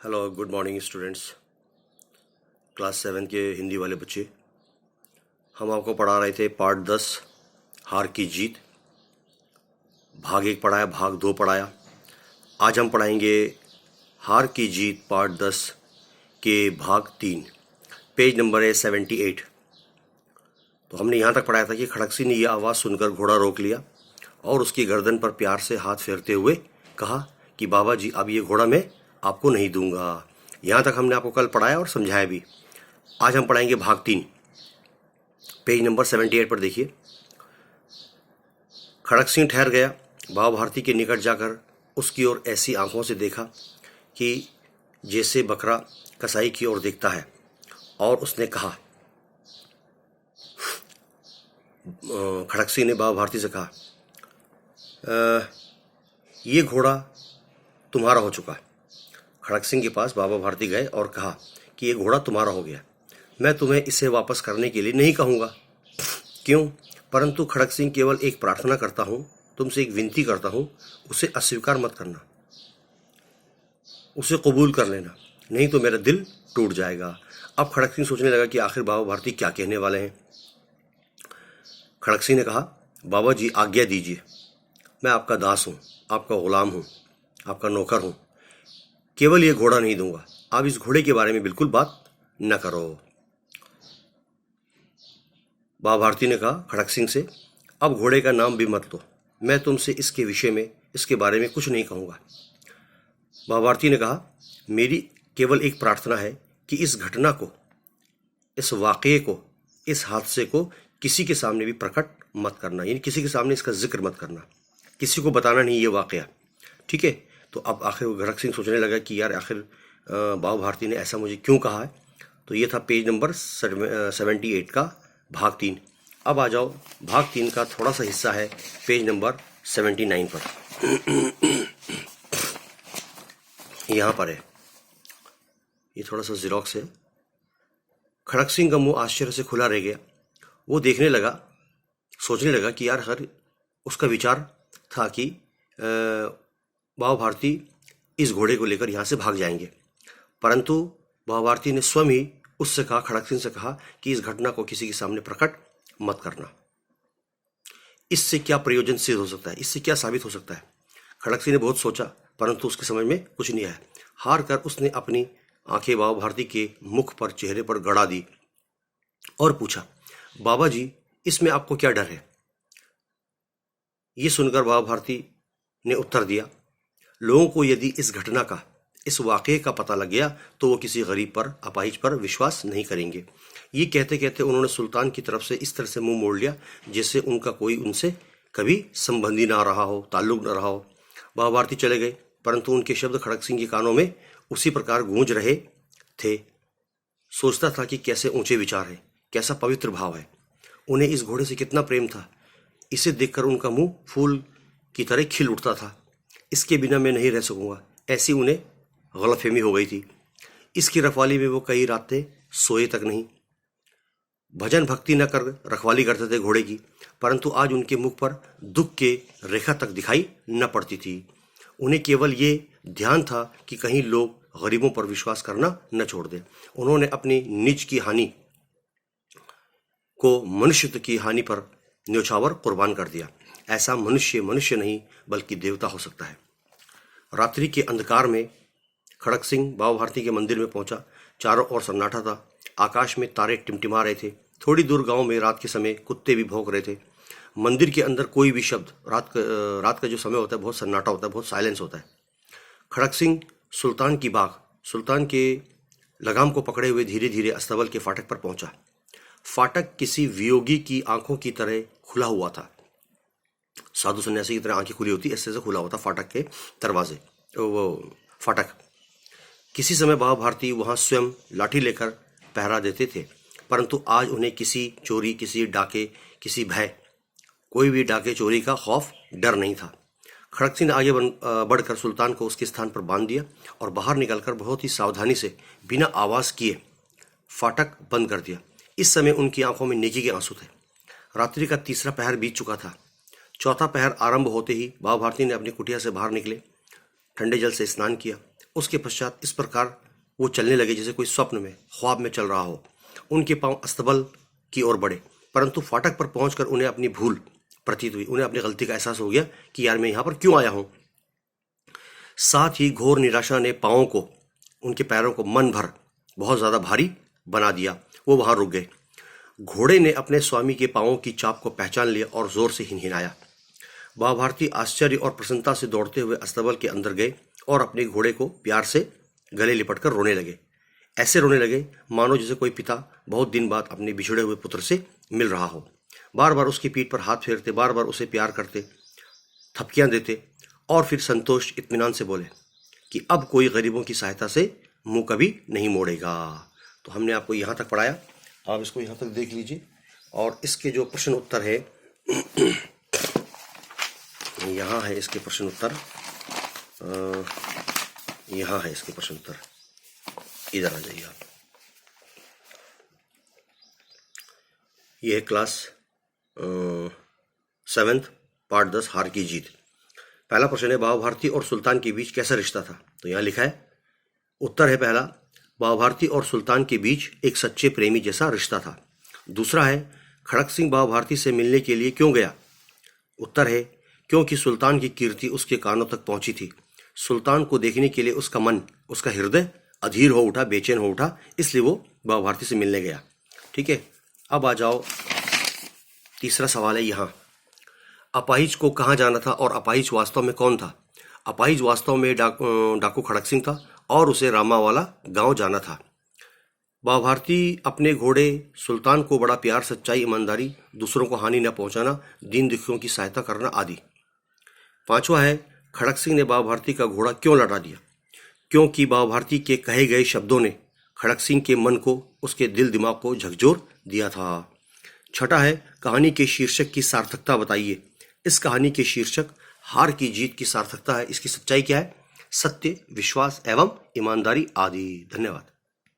Hello good morning students. Class 7 के हिंदी वाले बच्चे, हम आपको पढ़ा रहे थे पार्ट 10 हार की जीत। भाग 1 पढ़ाया, भाग 2 पढ़ाया। आज हम पढ़ाएंगे हार की जीत पार्ट 10 के भाग 3। पेज नंबर है 78। तो हमने यहाँ तक पढ़ाया था कि खड़गसी ने यह आवाज़ सुनकर घोड़ा रोक लिया और उसकी गर्दन पर प्यार से हाथ फेरते हुए कहा कि बाबा जी, अब ये घोड़ा मैं आपको नहीं दूंगा। यहाँ तक हमने आपको कल पढ़ाया और समझाया भी। आज हम पढ़ाएंगे भाग 3। पेज नंबर 78 पर देखिए। खड़ग सिंह ठहर गया। बाबा भारती के निकट जाकर उसकी ओर ऐसी आंखों से देखा कि जैसे बकरा कसाई की ओर देखता है, और उसने कहा, खड़ग सिंह ने बाबा भारती से कहा, ये घोड़ा तुम्हारा हो चुका। खड़ग सिंह के पास बाबा भारती गए और कहा कि ये घोड़ा तुम्हारा हो गया। मैं तुम्हें इसे वापस करने के लिए नहीं कहूँगा। क्यों? परंतु खड़ग सिंह, केवल एक प्रार्थना करता हूँ, तुमसे एक विनती करता हूँ, उसे अस्वीकार मत करना, उसे कबूल कर लेना, नहीं तो मेरा दिल टूट जाएगा। अब खड़ग सिंह सोचने लगा कि आखिर बाबा भारती क्या कहने वाले हैं। खड़ग सिंह ने कहा, बाबा जी आज्ञा दीजिए, मैं आपका दास हूँ, आपका गुलाम हूँ, आपका नौकर हूँ। केवल ये घोड़ा नहीं दूंगा। आप इस घोड़े के बारे में बिल्कुल बात न करो। बाबा भारती ने कहा खड़ग सिंह से, अब घोड़े का नाम भी मत लो, मैं तुमसे इसके विषय में, इसके बारे में कुछ नहीं कहूँगा। बाबा भारती ने कहा, मेरी केवल एक प्रार्थना है कि इस घटना को, इस वाक़ये को, इस हादसे को किसी के सामने भी प्रकट मत करना, यानी किसी के सामने इसका जिक्र मत करना, किसी को बताना नहीं ये वाक़या, ठीक है। तो अब आखिर खड़ग सिंह सोचने लगा कि यार आखिर बाबा भारती ने ऐसा मुझे क्यों कहा है। तो ये था पेज नंबर 78 का भाग 3। अब आ जाओ, भाग 3 का थोड़ा सा हिस्सा है पेज नंबर 79 पर। यहाँ पर है, ये थोड़ा सा ज़ेरॉक्स है। खड़ग सिंह का मुंह आश्चर्य से खुला रह गया। वो देखने लगा, सोचने लगा कि यार हर उसका विचार था कि बाबा भारती इस घोड़े को लेकर यहाँ से भाग जाएंगे, परंतु बाबा भारती ने स्वयं ही उससे कहा, खड़ग सिंह से कहा कि इस घटना को किसी के सामने प्रकट मत करना। इससे क्या प्रयोजन सिद्ध हो सकता है, इससे क्या साबित हो सकता है। खड़ग सिंह ने बहुत सोचा, परंतु उसके समझ में कुछ नहीं आया। हार कर उसने अपनी आंखें बाबा भारती के मुख पर, चेहरे पर गड़ा दी और पूछा, बाबा जी, इसमें आपको क्या डर है। ये सुनकर बाबा भारती ने उत्तर दिया, लोगों को यदि इस घटना का, इस वाक़ये का पता लग गया तो वो किसी गरीब पर, अपाहिज पर विश्वास नहीं करेंगे। ये कहते कहते उन्होंने सुल्तान की तरफ से इस तरह से मुंह मोड़ लिया जैसे उनका कोई उनसे कभी संबंधी ना रहा हो, ताल्लुक न रहा हो। बाबा भारती चले गए, परंतु उनके शब्द खड़ग सिंह के कानों में उसी प्रकार गूंज रहे थे। सोचता था कि कैसे ऊंचे विचार है, कैसा पवित्र भाव है, उन्हें इस घोड़े से कितना प्रेम था। इसे देखकर उनका मुंह फूल की तरह खिल उठता था। इसके बिना मैं नहीं रह सकूंगा, ऐसी उन्हें गलतफहमी हो गई थी। इसकी रखवाली में वो कई रातें सोए तक नहीं। भजन भक्ति न कर रखवाली करते थे घोड़े की, परंतु आज उनके मुख पर दुख के रेखा तक दिखाई न पड़ती थी। उन्हें केवल ये ध्यान था कि कहीं लोग गरीबों पर विश्वास करना न छोड़ दें। उन्होंने अपनी निज की हानि को मनुष्यत्व की हानि पर न्यौछावर कुर्बान कर दिया। ऐसा मनुष्य मनुष्य नहीं बल्कि देवता हो सकता है। रात्रि के अंधकार में खड़ग सिंह बाबा भारती के मंदिर में पहुंचा। चारों ओर सन्नाटा था। आकाश में तारे टिमटिमा रहे थे। थोड़ी दूर गांव में रात के समय कुत्ते भी भौंक रहे थे। मंदिर के अंदर कोई भी शब्द, रात का जो समय होता है बहुत सन्नाटा होता है, बहुत साइलेंस होता है। खड़ग सिंह सुल्तान की बाग, सुल्तान के लगाम को पकड़े हुए धीरे धीरे अस्तबल के फाटक पर पहुंचा। फाटक किसी वियोगी की आंखों की तरह खुला हुआ था। साधु सन्यासी की तरह आंखें खुली होती, ऐसे से खुला होता फाटक के दरवाजे, वो फाटक। किसी समय बाबा भारती वहां स्वयं लाठी लेकर पहरा देते थे, परंतु आज उन्हें किसी चोरी, किसी डाके, किसी भय, कोई भी डाके चोरी का खौफ, डर नहीं था। खड़ग सिंह ने आगे बढ़कर सुल्तान को उसके स्थान पर बांध दिया और बाहर निकलकर बहुत ही सावधानी से बिना आवाज किए फाटक बंद कर दिया। इस समय उनकी आंखों में नेकी के आंसू थे। रात्रि का तीसरा पहर बीत चुका था। चौथा पहर आरंभ होते ही बाबा भारती ने अपनी कुटिया से बाहर निकले, ठंडे जल से स्नान किया, उसके पश्चात इस प्रकार वो चलने लगे जैसे कोई स्वप्न में, ख्वाब में चल रहा हो। उनके पांव अस्तबल की ओर बढ़े, परंतु फाटक पर पहुंचकर उन्हें अपनी भूल प्रतीत हुई। उन्हें अपनी गलती का एहसास हो गया कि यार मैं यहाँ पर क्यों आया हूँ। साथ ही घोर निराशा ने पाँवों को, उनके पैरों को मन भर बहुत ज़्यादा भारी बना दिया। वो वहाँ रुक गए। घोड़े ने अपने स्वामी के पाँवों की चाप को पहचान लिया और जोर से हिनहिनाया। बाबा भारती आश्चर्य और प्रसन्नता से दौड़ते हुए अस्तबल के अंदर गए और अपने घोड़े को प्यार से गले लिपटकर रोने लगे। ऐसे रोने लगे मानो जैसे कोई पिता बहुत दिन बाद अपने बिछड़े हुए पुत्र से मिल रहा हो। बार बार उसकी पीठ पर हाथ फेरते, बार बार उसे प्यार करते, थपकियां देते और फिर संतोष इत्मीनान से बोले कि अब कोई गरीबों की सहायता से मुंह कभी नहीं मोड़ेगा। तो हमने आपको यहाँ तक पढ़ाया, आप इसको यहाँ तक देख लीजिए। और इसके जो प्रश्न उत्तर है यहाँ है, इसके प्रश्न उत्तर यहाँ है, इसके प्रश्न उत्तर इधर आ जाइए आप। ये है क्लास 7 पार्ट 10 हार की जीत। पहला प्रश्न है बाबा भारती और सुल्तान के बीच कैसा रिश्ता था। तो यहाँ लिखा है, उत्तर है पहला, बाबा भारती और सुल्तान के बीच एक सच्चे प्रेमी जैसा रिश्ता था। दूसरा है, खड़क सिंह बाबा भारती से मिलने के लिए क्यों गया। उत्तर है, क्योंकि सुल्तान की कीर्ति उसके कानों तक पहुंची थी। सुल्तान को देखने के लिए उसका मन, उसका हृदय अधीर हो उठा, बेचैन हो उठा, इसलिए वो बाबा भारती से मिलने गया। ठीक है, अब आ जाओ, तीसरा सवाल है यहाँ, अपाहिज को कहाँ जाना था और अपाहिज वास्तव में कौन था। अपाहिज वास्तव में डाकू खड़क सिंह था और उसे रामावाला गांव जाना था। बाबा भारती अपने घोड़े सुल्तान को बड़ा प्यार, सच्चाई, ईमानदारी, दूसरों को हानि न पहुंचाना, दीन दुखियों की सहायता करना आदि। पांचवा है, खड़क सिंह ने बाबा भारती का घोड़ा क्यों लौटा दिया। क्योंकि बाबा भारती के कहे गए शब्दों ने खड़क सिंह के मन को, उसके दिल दिमाग को झकझोर दिया था। छठा है, कहानी के शीर्षक की सार्थकता बताइए। इस कहानी के शीर्षक हार की जीत की सार्थकता है। इसकी सच्चाई क्या है, सत्य, विश्वास एवं ईमानदारी आदि। धन्यवाद।